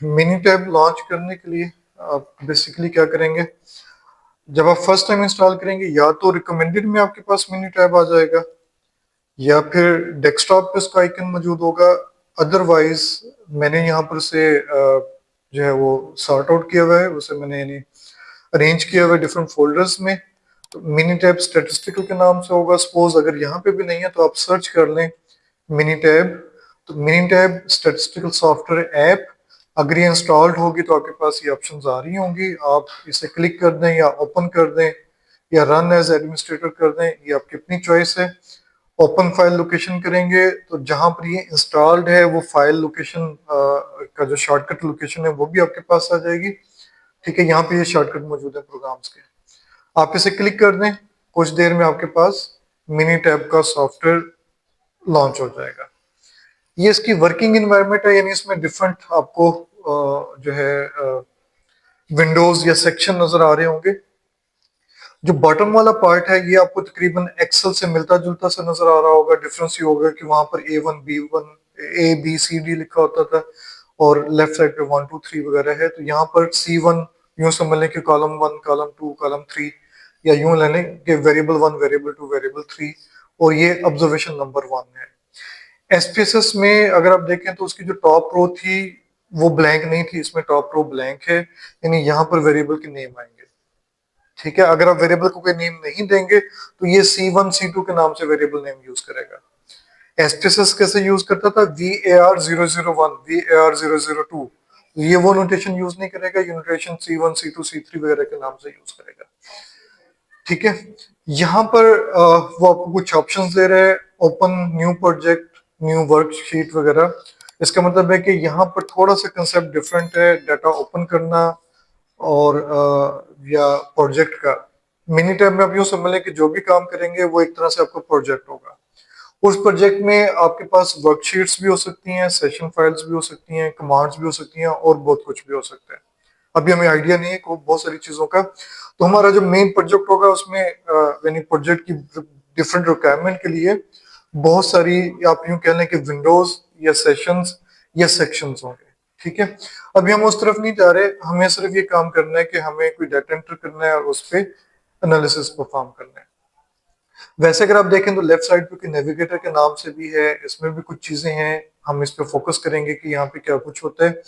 Mini tab launch करने के लिए आप बेसिकली क्या करेंगे? जब आप फर्स्ट टाइम इंस्टॉल करेंगे या तो रिकमेंडेड में आपके पास मिनी टैब आ जाएगा या फिर डेस्कटॉप पे उसका आइकन मौजूद होगा। अदरवाइज मैंने यहाँ पर से जो है वो सॉर्ट आउट किया हुआ है, उसे मैंने यानी अरेंज किया हुआ है डिफरेंट फोल्डर्स में। तो मिनी टैब स्टैटिस्टिकल के नाम से होगा। सपोज अगर यहाँ पे भी नहीं है तो आप सर्च कर लें मिनी टैब। तो mini tab statistical software app, अगर ये इंस्टॉल्ड होगी तो आपके पास ये ऑप्शंस आ रही होंगी। आप इसे क्लिक कर दें या ओपन कर दें या रन एज एडमिनिस्ट्रेटर कर दें, ये आपकी अपनी चॉइस है। ओपन फाइल लोकेशन करेंगे तो जहां पर ये इंस्टॉल्ड है वो फाइल लोकेशन का जो शॉर्टकट लोकेशन है वो भी आपके पास आ जाएगी। ठीक है, यहाँ पे ये शॉर्टकट मौजूद है प्रोग्राम्स के। आप इसे क्लिक कर दें, कुछ देर में आपके पास मिनी टैब का सॉफ्टवेयर लॉन्च हो जाएगा। ये इसकी वर्किंग इन्वायरमेंट है, यानी इसमें डिफरेंट आपको जो है विंडोज या सेक्शन नजर आ रहे होंगे। जो बॉटम वाला पार्ट है ये आपको तकरीबन एक्सेल से मिलता जुलता सा नजर आ रहा होगा। डिफरेंस ये होगा कि वहां पर A1 B1 A B C D लिखा होता था और लेफ्ट साइड पे 1 2 3 वगैरह है। तो यहाँ पर C1 यूं समझ लें कि कॉलम 1 कॉलम 2 कॉलम 3, या यूं ले लें कि वेरिएबल 1 वेरिएबल 2 वेरिएबल 3, और ये ऑब्जर्वेशन नंबर 1 है। एसपीएसएस में अगर आप देखें तो उसकी जो टॉप रो थी वो ब्लैंक नहीं थी, इसमें टॉप रो ब्लैंक है, यानी यहाँ पर वेरिएबल के नेम आएंगे। ठीक है, अगर आप वेरिएबल को कोई नेम नहीं देंगे तो ये C1 C2 के नाम से वेरिएबल नेम यूज करेगा। एसपीएसएस कैसे यूज करता था? VAR 001 VAR 002, ये वो नोटेशन यूज नहीं करेगा, ये नोटेशन C1 C2 C3 वगैरह के नाम से यूज करेगा। ठीक है, यहाँ पर वो आपको कुछ ऑप्शंस दे रहे हैं, open new project, new worksheet वगैरह। इसका मतलब है कि यहाँ पर थोड़ा सा कंसेप्ट डिफरेंट है, डाटा ओपन करना और या प्रोजेक्ट का। मिनी टैब में आप यूं समझ लें कि जो भी काम करेंगे वो एक तरह से आपका प्रोजेक्ट होगा। उस प्रोजेक्ट में आपके पास वर्कशीट्स भी हो सकती हैं, सेशन फाइल्स भी हो सकती हैं, कमांड्स भी हो सकती हैं और बहुत कुछ भी हो सकता है। अभी हमें आइडिया नहीं है बहुत सारी चीजों का। तो हमारा जो मेन प्रोजेक्ट होगा उसमें यानी प्रोजेक्ट की डिफरेंट रिक्वायरमेंट के लिए बहुत सारी, आप यूं कह लें कि विंडोज या सेशंस या सेक्शंस होंगे। ठीक है, अभी हम उस तरफ नहीं जा रहे, हमें सिर्फ ये काम करना है कि हमें कोई डाटा एंटर करना है और उस पर एनालिसिस परफॉर्म करना है। वैसे अगर आप देखें तो लेफ्ट साइड पे नेविगेटर के नाम से भी है, इसमें भी कुछ चीजें हैं, हम इस पे फोकस करेंगे कि यहाँ पे क्या कुछ होता है।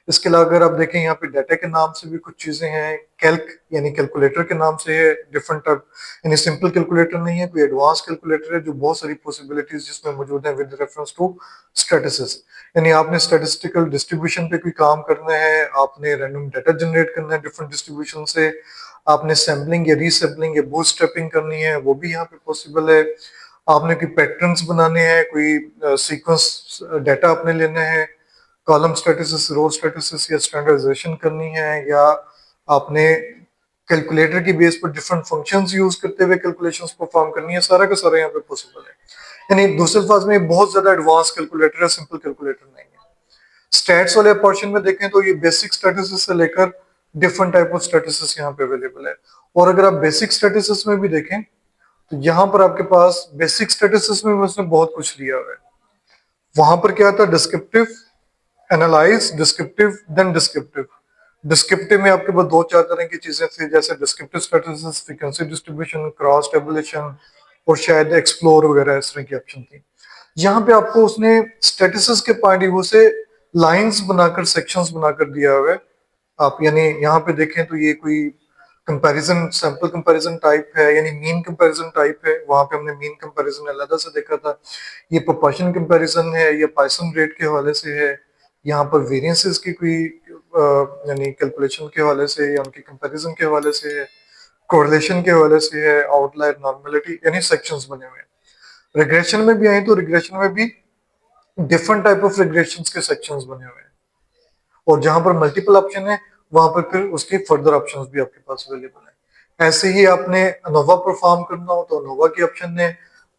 इसके अलावा अगर आप देखें यहाँ पे डाटा के नाम से भी कुछ चीजें हैं, कैल्क यानी कैलकुलेटर के नाम से है, डिफरेंट टाइप, यानी सिंपल कैलकुलेटर नहीं है, कोई एडवांस कैलकुलेटर है जो बहुत सारी पॉसिबिलिटीज जिसमें मौजूद है विद रेफरेंस टू स्टैटिस्टिक्स। यानी आपने स्टैटिस्टिकल डिस्ट्रीब्यूशन पे कोई काम करना है, आपने रैंडम डाटा जनरेट करना है डिफरेंट डिस्ट्रीब्यूशन से, आपने सैम्पलिंग या रीसैम्पलिंग या बूटस्ट्रैपिंग करनी है, वो भी यहाँ पे पॉसिबल है। आपने कोई पैटर्न्स बनाने हैं, कोई सीक्वेंस डाटा आपने लेना है, कॉलम स्टैटिस्टिक्स रो स्टैटिस्टिक्स या स्टैंडर्डाइजेशन करनी है, या आपने कैलकुलेटर की बेस पर डिफरेंट फंक्शंस यूज करते हुए कैलकुलेशंस परफॉर्म करनी है, सारा का सारा यहाँ पे पॉसिबल है। यानी दूसरे अल्फाज में बहुत ज्यादा एडवांस कैलकुलेटर है, सिंपल कैलकुलेटर नहीं है। स्टैट्स वाले पोर्शन में देखें तो ये बेसिक स्टैटिस्टिक्स से लेकर डिफरेंट टाइप ऑफ स्टैटिस्टिक्स यहाँ पे अवेलेबल है। और अगर आप बेसिक स्टैटिस्टिक्स में भी देखें तो यहाँ पर आपके पास बेसिक स्टैटिस्टिक्स में उसने बहुत कुछ लिया हुआ है। वहां पर क्या था? Descriptive, analyse, descriptive, then descriptive. Descriptive में आपके पास दो चार तरह की चीजें थी, जैसे descriptive statistics, frequency distribution, cross tabulation और शायद एक्सप्लोर वगैरह इस तरह की ऑप्शन थी। यहाँ पे आपको उसने स्टैटिस्टिक्स के पॉइंट ऑफ व्यू से लाइंस बनाकर, सेक्शंस बनाकर दिया हुआ है। आप यानी यहाँ पे देखें तो ये कोई कंपैरिजन, सैंपल कंपैरिजन टाइप है, यानी मीन कंपैरिजन टाइप है। वहां पे हमने मीन कंपैरिजन अलग से देखा था। ये प्रोपोर्शन कंपैरिजन है, ये पाइसन रेट के हवाले से है। यहाँ पर वेरिएंसेस की कोई यानी कैलकुलेशन के हवाले से या उनकी कंपैरिजन के हवाले से है, कोरिलेशन के हवाले से है, आउटलायर, नॉर्मेलिटी, यानी सेक्शंस बने हुए हैं। रिग्रेशन में भी आए तो रिग्रेशन में भी डिफरेंट टाइप ऑफ रिग्रेशंस के सेक्शंस बने हुए हैं। और जहां पर मल्टीपल ऑप्शन है वहां पर फिर उसके फर्दर ऑप्शंस भी आपके पास अवेलेबल है। ऐसे ही आपने अनोवा परफॉर्म करना हो तो अनोवा के ऑप्शन है।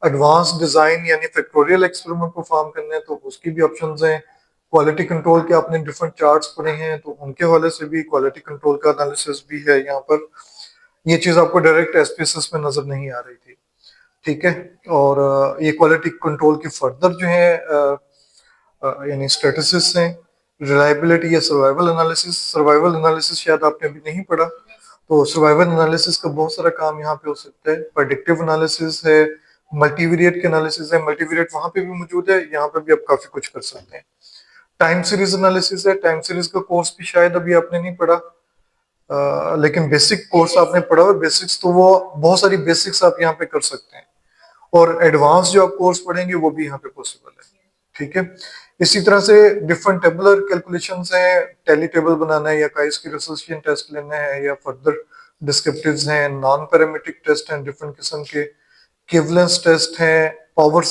एडवांस डिजाइन यानी फैक्टोरियल एक्सपेरिमेंट परफॉर्म करने हैं तो उसकी भी ऑप्शंस हैं। क्वालिटी कंट्रोल के आपने डिफरेंट चार्ट्स पढ़े हैं तो उनके हवाले से भी क्वालिटी कंट्रोल का एनालिसिस भी है यहाँ पर। ये चीज आपको डायरेक्ट एसपीएसएस में नजर नहीं आ रही थी। ठीक है, और ये क्वालिटी कंट्रोल की फर्दर जो है यानी स्ट्रेटजिस्ट हैं, रिलायबिलिटी या सर्वाइवल एनालिसिस शायद आपने अभी नहीं पढ़ा, तो सर्वाइवल एनालिसिस का बहुत सारा काम यहाँ पे हो सकता है। प्रेडिक्टिव एनालिसिस है, मल्टीवेरिएट के एनालिसिस है, मल्टीवेरिएट वहां पे भी मौजूद है, यहाँ पे भी आप काफी कुछ कर सकते हैं। टाइम सीरीज एनालिसिस है, टाइम सीरीज का कोर्स भी शायद अभी आपने नहीं पढ़ा, लेकिन बेसिक कोर्स आपने पढ़ा हुआ बेसिक्स, तो वो बहुत सारी बेसिक्स आप यहाँ पे कर सकते हैं, और एडवांस जो आप कोर्स पढ़ेंगे वो भी यहाँ पे पॉसिबल है। ठीक है, इसी तरह से डिफरेंट टेबुलर कैलकुलेशंस हैं, टैली टेबल बनाना है या काइस की रिसर्चियन टेस्ट लेना है या फर्दर डिस्क्रिप्टिव्स हैं, नॉन पैरामीट्रिक टेस्ट हैं डिफरेंट किस्म के, इक्विवेलेंस टेस्ट हैं, पावर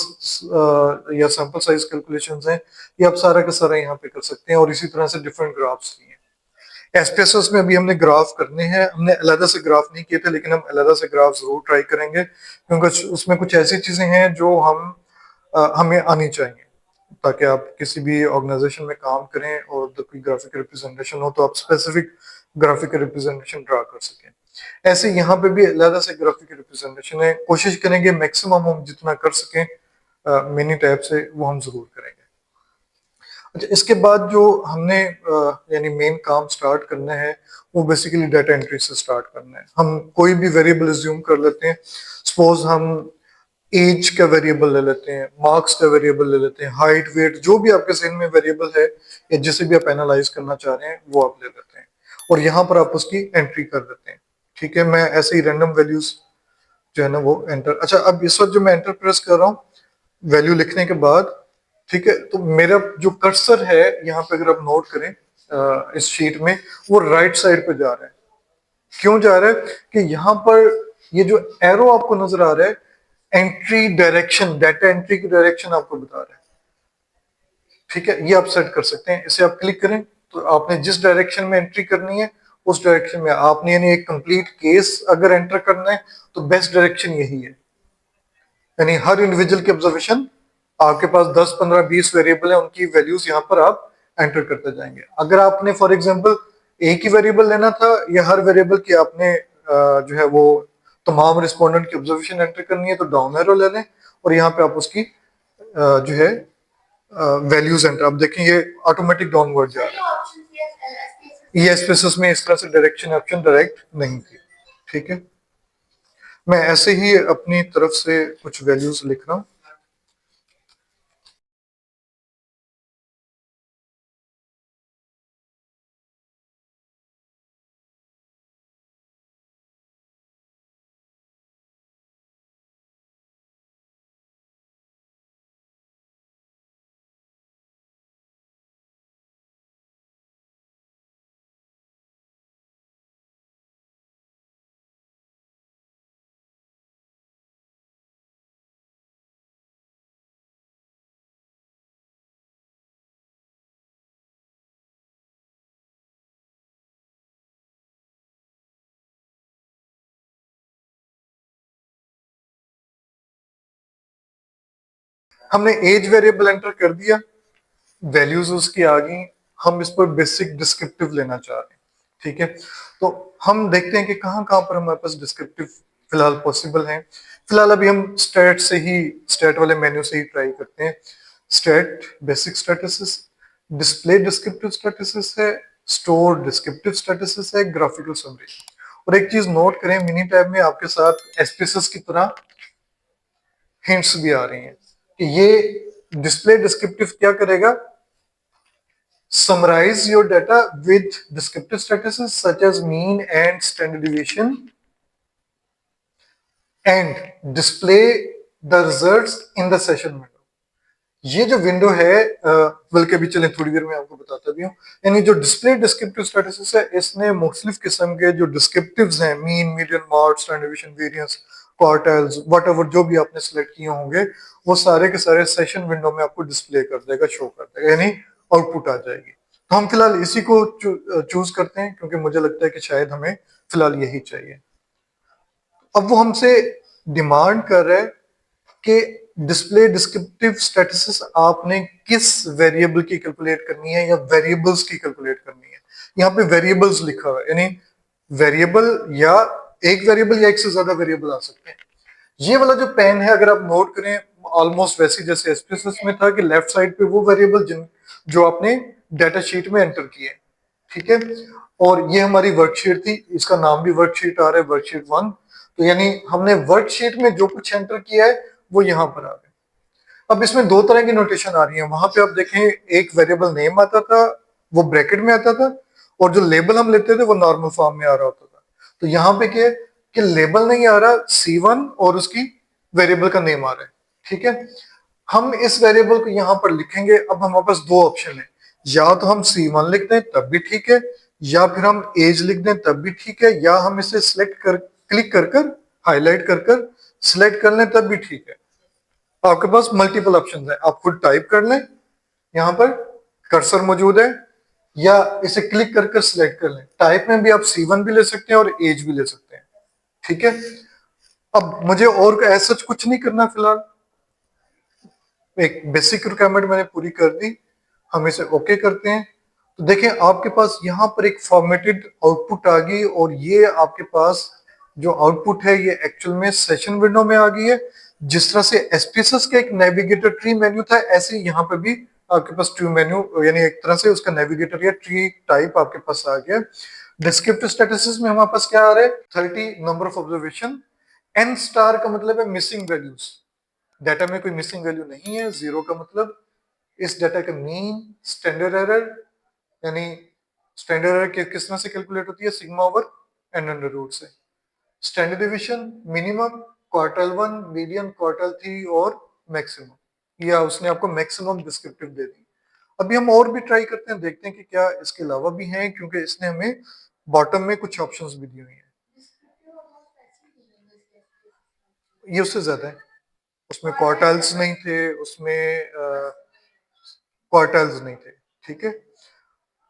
या सैंपल साइज कैलकुलेशंस हैं, ये आप सारा का सारा यहाँ पे कर सकते हैं। और इसी तरह से डिफरेंट ग्राफ्स भी हैं। एसपीएसएस में अभी हमने ग्राफ करने हैं, हमने अलग से ग्राफ नहीं किए थे, लेकिन हम अलग से ग्राफ जरूर ट्राई करेंगे, क्योंकि उसमें कुछ ऐसी चीजें हैं जो हमें आनी चाहिए, ताकि आप किसी भी ऑर्गेनाइजेशन में काम करें और जब कोई ग्राफिक रिप्रेजेंटेशन हो तो आप स्पेसिफिक ग्राफिक रिप्रेजेंटेशन ड्रा कर सकें। ऐसे यहाँ पे भी अलग से ग्राफिक रिप्रेजेंटेशन है, कोशिश करेंगे मैक्सिमम हम जितना कर सकें मिनी टैब से वो हम जरूर करेंगे। अच्छा, इसके बाद जो हमने यानी मेन काम स्टार्ट करना है वो बेसिकली डाटा एंट्री से स्टार्ट करना है। हम कोई भी वेरिएबल अज्यूम कर लेते हैं, सपोज हम एज का वेरिएबल ले लेते हैं, मार्क्स का वेरिएबल ले लेते हैं, हाइट वेट जो भी आपके जहन में वेरिएबल है या जिसे भी आप एनालाइज करना चाह रहे हैं वो आप ले लेते हैं, और यहाँ पर आप उसकी एंट्री कर देते हैं। ठीक है, मैं ऐसे ही रैंडम वैल्यूज जो है ना वो एंटर, अच्छा अब इस वक्त जो मैं एंटर प्रेस कर रहा हूँ वैल्यू लिखने के बाद, ठीक है, तो मेरा जो कर्सर है यहाँ पे अगर आप नोट करें इस शीट में, वो राइट साइड पे जा रहा है। क्यों जा रहा है कि यहाँ पर ये जो एरो आपको नजर आ रहा है एंट्री डायरेक्शन, डाटा एंट्री की डायरेक्शन आपको बता रहा है। ठीक है, ये आप सेट कर सकते हैं, इसे आप क्लिक करें तो आपने जिस डायरेक्शन में एंट्री करनी है उस डायरेक्शन में आपने, यानी एक कंप्लीट केस अगर एंटर करना है तो बेस्ट डायरेक्शन यही है। यानी हर इंडिविजुअल की ऑब्जर्वेशन, आपके पास 10 15 20 वेरिएबल है, उनकी वैल्यूज यहाँ पर आप एंटर करते जाएंगे। अगर आपने फॉर एग्जांपल एक ही वेरिएबल लेना था या हर वेरिएबल की आपने जो है वो तमाम रिस्पोंडेंट की ऑब्जर्वेशन एंटर करनी है तो डाउन एरो ले लें और यहाँ पे आप उसकी जो है वैल्यूज एंटर, आप देखें ये ऑटोमेटिक डाउनवर्ड जा रहा है। ये स्पेसेस में इस तरह से डायरेक्शन ऑप्शन डायरेक्ट नहीं थी। ठीक है, मैं ऐसे ही अपनी तरफ से कुछ वैल्यूज लिख रहा हूँ। हमने एज वेरिएबल एंटर कर दिया, वैल्यूज उसकी आ गई, हम इस पर बेसिक डिस्क्रिप्टिव लेना चाह रहे हैं। ठीक है, तो हम देखते हैं कि कहाँ कहाँ पर हमारे पास डिस्क्रिप्टिव फिलहाल पॉसिबल है। फिलहाल अभी हम स्टैट से ही, स्टैट वाले मेन्यू से ही ट्राई करते हैं। Stat basic statistics, display descriptive statistics है, स्टोर डिस्क्रिप्टिव स्टैटिस्टिक्स है, ग्राफिकल समरी। और एक चीज नोट करें, मिनी टैब में आपके साथ एसपीएसएस की तरह हिंट्स भी आ रही हैं कि ये डिस्प्ले डिस्क्रिप्टिव क्या करेगा, summarize your data with descriptive statistics such as mean and standard deviation and display the results in the session window। ये जो विंडो है बल्कि अभी चलें थोड़ी देर में आपको बताता भी हूँ। यानी जो डिस्प्ले डिस्क्रिप्टिव स्टैटिस्टिक्स है इसने मुख्तलिफ किस्म के जो डिस्क्रिप्टिव्स हैं, mean, median, mod, standard deviation, variance, quartiles, whatever जो भी आपने सेलेक्ट किए होंगे वो सारे के सारे सेशन विंडो में आपको डिस्प्ले कर देगा, शो कर देगा, यानी आउटपुट आ जाएगी। तो हम फिलहाल इसी को चूज करते हैं क्योंकि मुझे लगता है कि शायद हमें फिलहाल यही चाहिए। अब वो हमसे डिमांड कर रहा है कि डिस्प्ले डिस्क्रिप्टिव स्टैटिस्टिक्स आपने किस वेरिएबल की कैलकुलेट करनी है या वेरिएबल्स की कैलकुलेट करनी है। यहाँ पे वेरिएबल्स लिखा हुआ है, यानी वेरिएबल या एक वेरिएबल या एक से ज्यादा वेरिएबल आ सकते हैं। ये वाला जो पेन है अगर आप नोट करें ऑलमोस्ट वैसे जैसे एसपीएसएस में था कि लेफ्ट साइड पे वो वेरिएबल जिन जो आपने डाटा शीट में एंटर किए, ठीक है। और ये हमारी वर्कशीट थी, इसका नाम भी वर्कशीट आ रहा है, वर्कशीट 1। तो यानी हमने वर्कशीट में जो कुछ एंटर किया है वो यहाँ पर आ गया। अब इसमें दो तरह की नोटेशन आ रही है, वहां पे आप देखें एक वेरिएबल नेम आता था, वो ब्रैकेट में आता था, और जो लेबल हम लेते थे वो नॉर्मल फॉर्म में आ रहा होता था। तो यहाँ पे क्या है कि लेबल नहीं आ रहा, C1 और उसकी वेरिएबल का नेम आ रहा है, ठीक है। हम इस वेरिएबल को यहाँ पर लिखेंगे। अब हमारे पास दो ऑप्शन है, या तो हम C1 लिख दें तब भी ठीक है, या फिर हम एज लिख दें तब भी ठीक है, या हम इसे सिलेक्ट कर क्लिक कर कर हाईलाइट कर कर सिलेक्ट कर लें तब भी ठीक है। आपके पास मल्टीपल ऑप्शन है, आप खुद टाइप कर लें, यहाँ पर कर्सर मौजूद है, या इसे क्लिक कर कर सिलेक्ट कर लें। टाइप में भी आप C1 भी ले सकते हैं और एज भी ले सकते हैं, ठीक है। अब मुझे और ऐसा कुछ नहीं करना फिलहाल, एक बेसिक रिक्वायरमेंट मैंने पूरी कर दी, हम इसे ओके करते हैं। तो देखें आपके पास यहाँ पर एक फॉर्मेटेड आउटपुट आ गई, और ये आपके पास जो आउटपुट है ये एक्चुअल में सेशन विंडो में आ गई है। जिस तरह से एसपीएसएस का एक नेविगेटर ट्री मेन्यू था, ऐसे यहाँ पे भी आपके पास ट्री मेन्यू, यानी एक तरह से उसका नेविगेटर या ट्री टाइप आपके पास आ गया। डिस्क्रिप्टिव स्टेटस में हमारे पास क्या आ रहा है, 30 number of observation. N star का मतलब है मिसिंग वैल्यूज, डाटा में कोई मिसिंग वैल्यू नहीं है। जीरो का मतलब इस डाटा का मीन, स्टैंडर्ड एरर, यानी स्टैंडर्ड एरर किस तरह से कैलकुलेट होती है, sigma over N under root से। Standard division minimum, quartile 1, median, quartile 3 और मैक्सिमम, या उसने आपको मैक्सिमम डिस्क्रिप्टिव दे दी। अभी हम और भी ट्राई करते हैं, देखते हैं कि क्या इसके अलावा भी हैं, क्योंकि इसने हमें बॉटम में कुछ ऑप्शंस भी दी हुई हैं। ये उससे ज्यादा है, उसमें क्वार्टाइल्स नहीं थे, उसमें क्वार्टाइल्स नहीं थे, ठीक है।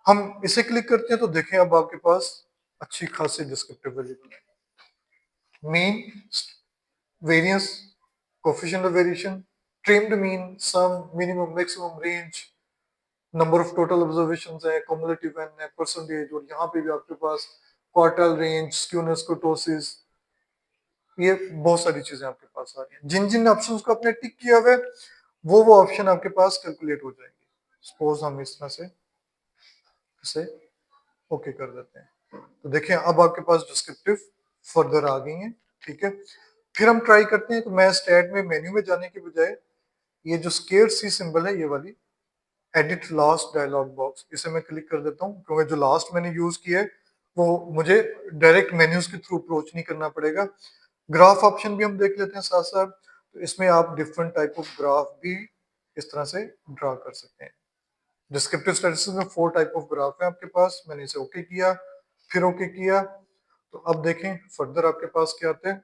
हम इसे क्लिक करते हैं तो देखें अब आपके पास अच्छी खासी डिस्क्रिप्टिव वैल्यू है। Mean, variance, coefficient of variation, trimmed mean, sum, minimum, maximum, range, number of total observations है, क्युमुलेटिव एन है, परसेंटेज, और यहाँ पे भी आपके पास क्वार्टाइल रेंज, स्क्यूनेस, कुर्टोसिस, ये बहुत सारी चीजें आपके पास आ रही हैं। जिन जिन ऑप्शंस को आपने टिक किया हुआ है वो ऑप्शन आपके पास कैलकुलेट हो जाएंगे। सपोज हम इस तरह से इसे ओके कर देते हैं, तो देखिए अब आपके पास डिस्क्रिप्टिव फर्दर आ गई हैं, ठीक है। फिर हम ट्राई करते हैं, तो मैं स्टैट में मेन्यू में जाने के बजाय ये जो स्केयर सी सिंबल है, ये वाली एडिट लास्ट डायलॉग बॉक्स, इसे मैं क्लिक कर देता हूँ, क्योंकि जो लास्ट मैंने यूज किया है वो मुझे डायरेक्ट मेन्यूज के थ्रू अप्रोच नहीं करना पड़ेगा। ग्राफ ऑप्शन भी हम देख लेते हैं साथ साथ, तो इसमें आप डिफरेंट टाइप ऑफ ग्राफ भी इस तरह से ड्रा कर सकते हैं। डिस्क्रिप्टिव स्टैटिस्टिक्स में 4 टाइप ऑफ ग्राफ है आपके पास, मैंने इसे ओके किया, फिर ओके किया। तो अब देखें फर्दर आपके पास क्या आते हैं।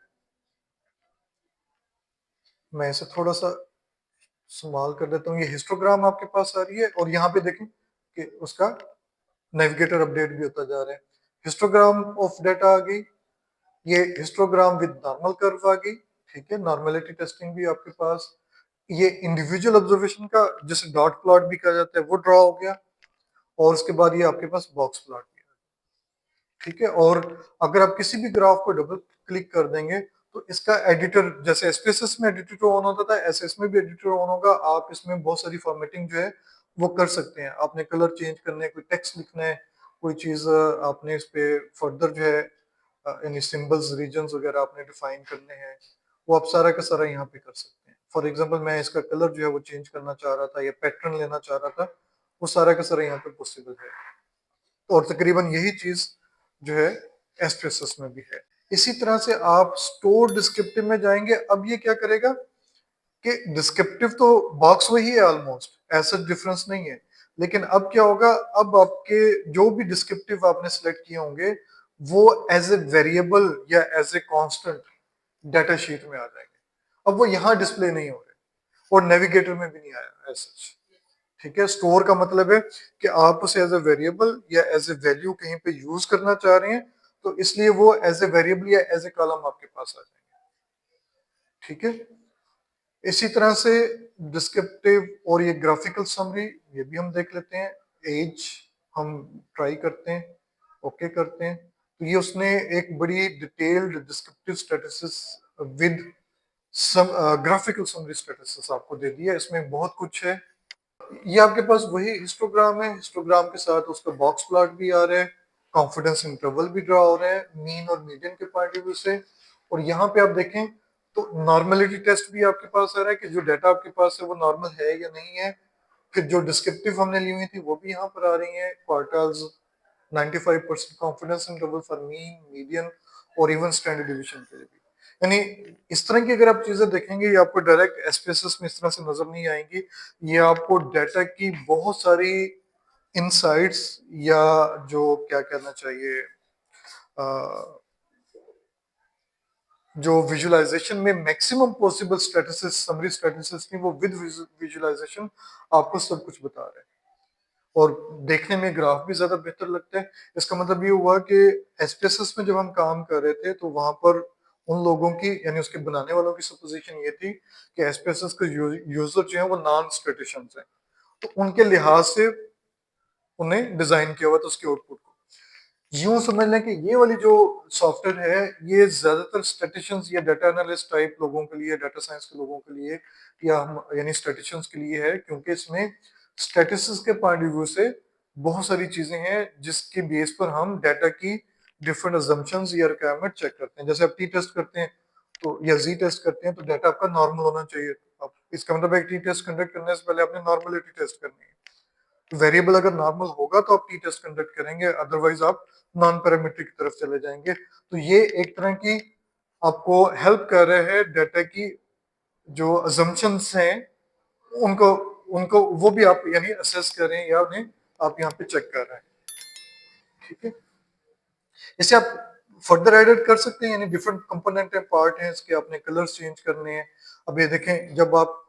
मैं इसे थोड़ा सा संभाल कर देता हूँ, ये हिस्टोग्राम आपके पास आ रही है, और यहाँ पे देखें कि उसका नेविगेटर अपडेट भी होता जा रहा है। हिस्टोग्राम ऑफ डाटा आ गई, ये हिस्टोग्राम विद नॉर्मल कर्व आ गई, ठीक है। नॉर्मेलिटी टेस्टिंग भी आपके पास, ये इंडिविजुअल ऑब्जर्वेशन का जिसे डॉट प्लॉट भी कहा जाता है वो ड्रॉ हो गया, और उसके बाद ये आपके पास बॉक्स प्लॉट भी है, ठीक है। और अगर आप किसी भी ग्राफ को डबल क्लिक कर देंगे तो इसका एडिटर, जैसे एसपीएसएस में एडिटर ऑन होता था ऐसे इसमें भी एडिटर ऑन होगा। आप इसमें बहुत सारी फॉर्मेटिंग जो है वो कर सकते हैं, आपने कलर चेंज करने हैं, कोई टेक्स्ट लिखना है, कोई चीज आपने इस पे फर्दर जो है यानी सिंबल्स, रीजन्स वगैरह आपने डिफाइन करने हैं, वो आप सारा का सारा यहाँ पे कर सकते हैं। फॉर एग्जांपल मैं इसका कलर जो है वो चेंज करना चाह रहा था या पैटर्न लेना चाह रहा था, वो सारा का सारा यहाँ पे पॉसिबल है। और तकरीबन यही चीज जो है एसपीएसएस में भी है। इसी तरह से आप स्टोर डिस्क्रिप्टिव में जाएंगे, अब ये क्या करेगा कि डिस्क्रिप्टिव तो बॉक्स वही है ऑलमोस्ट, ऐसा डिफरेंस नहीं है, लेकिन अब क्या होगा, अब आपके जो भी डिस्क्रिप्टिव आपने सेलेक्ट किए होंगे वो एज ए वेरिएबल या as a constant data sheet में आ जाएंगे। अब वो यहाँ डिस्प्ले नहीं हो रहे और नेविगेटर में भी नहीं आया एज सच, ठीक है। स्टोर का मतलब है कि आप उसे एज ए वेरिएबल या एज ए वैल्यू कहीं पे यूज करना चाह रहे हैं, तो इसलिए वो एज ए वेरिएबल या एज ए कॉलम आपके पास आ जाएंगे, ठीक है। इसी तरह से डिस्क्रिप्टिव और ये ग्राफिकल समरी, ये भी हम देख लेते हैं। एज हम ट्राई करते हैं, ओके करते हैं, तो ये उसने एक बड़ी detailed descriptive statistics with some graphical summary statistics आपको दे दिया। इसमें बहुत कुछ है, ये आपके पास वही हिस्टोग्राम है, हिस्टोग्राम के साथ उसका बॉक्स प्लॉट भी आ रहा है, कॉन्फिडेंस इंटरवल भी ड्रा हो रहा है मीन और मीडियन के पॉइंट ऑफ व्यू से। और यहाँ पे आप देखें तो नॉर्मेलिटी टेस्ट भी आपके पास आ रहा है कि जो डाटा आपके पास है वो नॉर्मल है या नहीं है। फिर जो डिस्क्रिप्टिव हमने ली हुई थी वो भी यहाँ पर आ रही है, क्वार्टल्स, 95% confidence interval for mean, median और इवन स्टैंडर्ड डिवीजन के लिए भी। यानी इस तरह की अगर आप चीजें देखेंगे ये आपको डायरेक्ट एसपीएसएस में इस तरह से नजर नहीं आएंगी। ये आपको डाटा की बहुत सारी इंसाइट्स या जो क्या कहना चाहिए अ, जो विजुअलाइजेशन में maximum possible statistics, summary statistics नहीं, वो विद विजुअलाइजेशन आपको सब कुछ बता रहे हैं। और देखने में ग्राफ भी ज्यादा बेहतर लगता है। इसका मतलब ये हुआ कि एसपीएसएस में जब हम काम कर रहे थे तो वहां पर उन लोगों की यानी उसके बनाने वालों की सपोजिशन ये थी कि एसपीएसएस के यूजर जो है वो नॉन स्टेटिशियंस हैं, तो उनके लिहाज से उन्हें डिजाइन किया हुआ था उसके आउटपुट को। यूं समझ लें कि ये वाली जो सॉफ्टवेयर है ये ज्यादातर स्टैटिशियंस या डाटा एनालिस्ट टाइप लोगों के लिए, डाटा साइंस के लोगों के लिए या हम यानी स्टैटिशियंस के लिए है, क्योंकि इसमें स्टैटिस्टिक्स के पॉइंट ऑफ व्यू से बहुत सारी चीजें हैं जिसके बेस पर हम डाटा की डिफरेंट अजम्पशंस या रिक्वायरमेंट चेक करते हैं। जैसे आप टी टेस्ट करते हैं तो या जी टेस्ट करते हैं तो डाटा आपका नॉर्मल होना चाहिए। अब इसका मतलब एक टी टेस्ट कंडक्ट करने से पहले आपने नॉर्मलिटी टेस्ट करनी है। वेरिएबल अगर नॉर्मल होगा तो आप टी टेस्ट कंडक्ट करेंगे, अदरवाइज आप नॉन पैरामीट्रिक की तरफ चले जाएंगे। तो ये एक तरह की आपको हेल्प कर रहे हैं डाटा की जो अजम्पशंस हैं उनको उनको वो भी आप यानी असेस कर रहे हैं या उन्हें आप यहाँ पे चेक कर रहे हैं। ठीक है, इसे आप फर्दर एडिट कर सकते हैं, यानी डिफरेंट कंपोनेंट है, पार्ट है इसके, आपने कलर्स चेंज करने हैं। अब ये देखें जब आप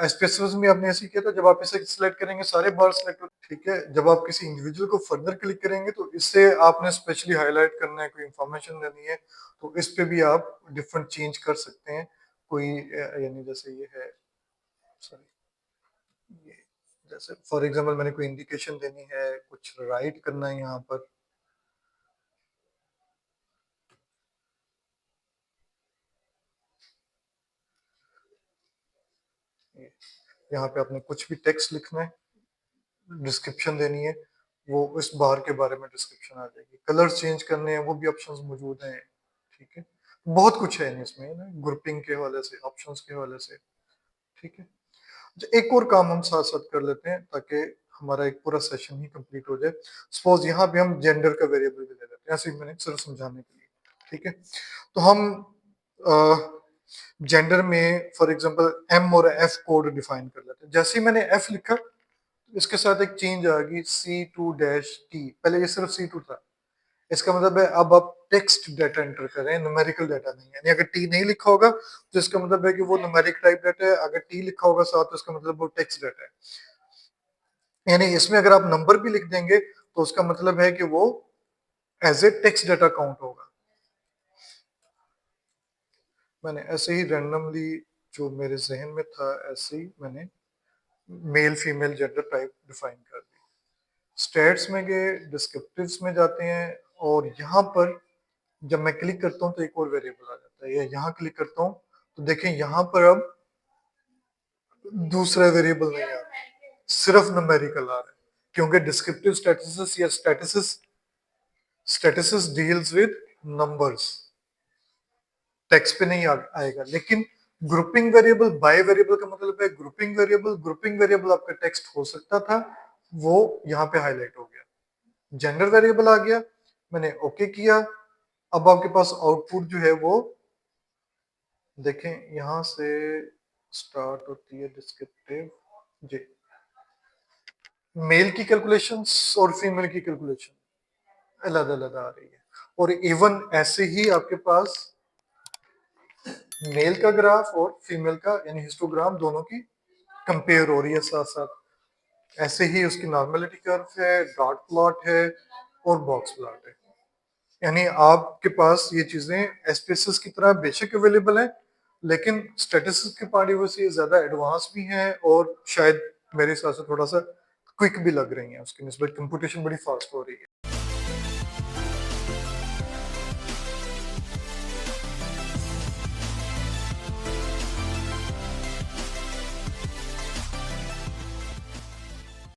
एसपीएसएस में आपने ऐसे किया था, जब आप इसे सिलेक्ट करेंगे सारे बार सिलेक्ट हो। ठीक है, जब आप किसी इंडिविजुअल को फर्दर क्लिक करेंगे तो इससे आपने स्पेशली हाईलाइट करना है, कोई इंफॉर्मेशन देनी है तो इस पे भी आप डिफरेंट चेंज कर सकते हैं। कोई यानी जैसे ये है, सॉरी, ये जैसे फॉर एग्जांपल मैंने कोई इंडिकेशन देनी है, कुछ राइट करना है यहाँ पर। यहाँ पे आपने कुछ भी टेक्स्ट लिखना है, डिस्क्रिप्शन देनी है, वो इस बार के बारे में डिस्क्रिप्शन आ जाएगी। कलर्स चेंज करने हैं वो भी ऑप्शंस मौजूद हैं। ठीक है, बहुत कुछ है इसमें ना, ग्रुपिंग के हवाले से, ऑप्शंस के हवाले से। ठीक है, अच्छा एक और काम हम साथ साथ कर लेते हैं ताकि हमारा एक पूरा सेशन ही कंप्लीट हो जाए। सपोज यहाँ पे हम जेंडर का वेरिएबल भी ले लेते हैं, ऐसे ही मैंने सिर्फ समझाने के लिए। ठीक है, तो हम जेंडर में फॉर एग्जांपल एम और एफ कोड डिफाइन कर लेते हैं। जैसे ही मैंने एफ लिखा इसके साथ एक चेंज आ गई C2-T, पहले ये सिर्फ C2 था। इसका मतलब है अब आप टेक्स्ट डाटा एंटर कर रहे हैं, न्यूमेरिकल डाटा नहीं है। यानी अगर टी नहीं लिखा होगा तो इसका मतलब है कि वो न्यूमेरिक टाइप डाटा है, अगर टी लिखा होगा साथ तो इसका मतलब वो टेक्स्ट डाटा है। यानी इसमें अगर आप नंबर भी लिख देंगे तो उसका मतलब है कि वो as a text data count होगा। मैंने ऐसे ही रैंडमली जो मेरे जहन में था ऐसे ही मैंने male female gender type define कर दी। स्टेट्स में गए, डिस्क्रिप्टिव्स में जाते हैं और यहाँ पर जब मैं क्लिक करता हूँ तो एक और वेरिएबल आ जाता है, या यहाँ क्लिक करता हूँ तो देखें यहाँ पर अब दूसरा वेरिएबल नहीं आ रहा, सिर्फ न्यूमेरिकल आ रहा है, क्योंकि डिस्क्रिप्टिव स्टैटिस्टिक्स या statistics deals with numbers, text पे नहीं आएगा। लेकिन ग्रुपिंग वेरिएबल, बाय वेरिएबल का मतलब है ग्रुपिंग वेरिएबल। ग्रुपिंग वेरिएबल आपका टेक्स्ट हो सकता था, वो यहाँ पे हाईलाइट हो गया। जेंडर वेरिएबल आ गया, मैंने ओके किया। अब आपके पास आउटपुट जो है वो देखें, यहाँ से स्टार्ट होती है डिस्क्रिप्टिव जी, मेल की कैलकुलेशंस और फीमेल की कैलकुलेशन अलग अलग आ रही है। और इवन ऐसे ही आपके पास मेल का ग्राफ और फीमेल का यानी हिस्टोग्राम दोनों की कंपेयर हो रही है साथ साथ। ऐसे ही उसकी नॉर्मेलिटी कर्व है, डॉट प्लॉट है और बॉक्स प्लॉट है। यानी आपके पास ये चीजें एसपीएसएस की तरह बेशक अवेलेबल है, लेकिन स्टैटिस्टिक्स के पॉइंट ऑफ व्यू से ये ज्यादा एडवांस भी हैं और शायद मेरे हिसाब से थोड़ा सा क्विक भी लग रही हैं, उसकी निस्बत कंप्यूटेशन बड़ी फास्ट हो रही है।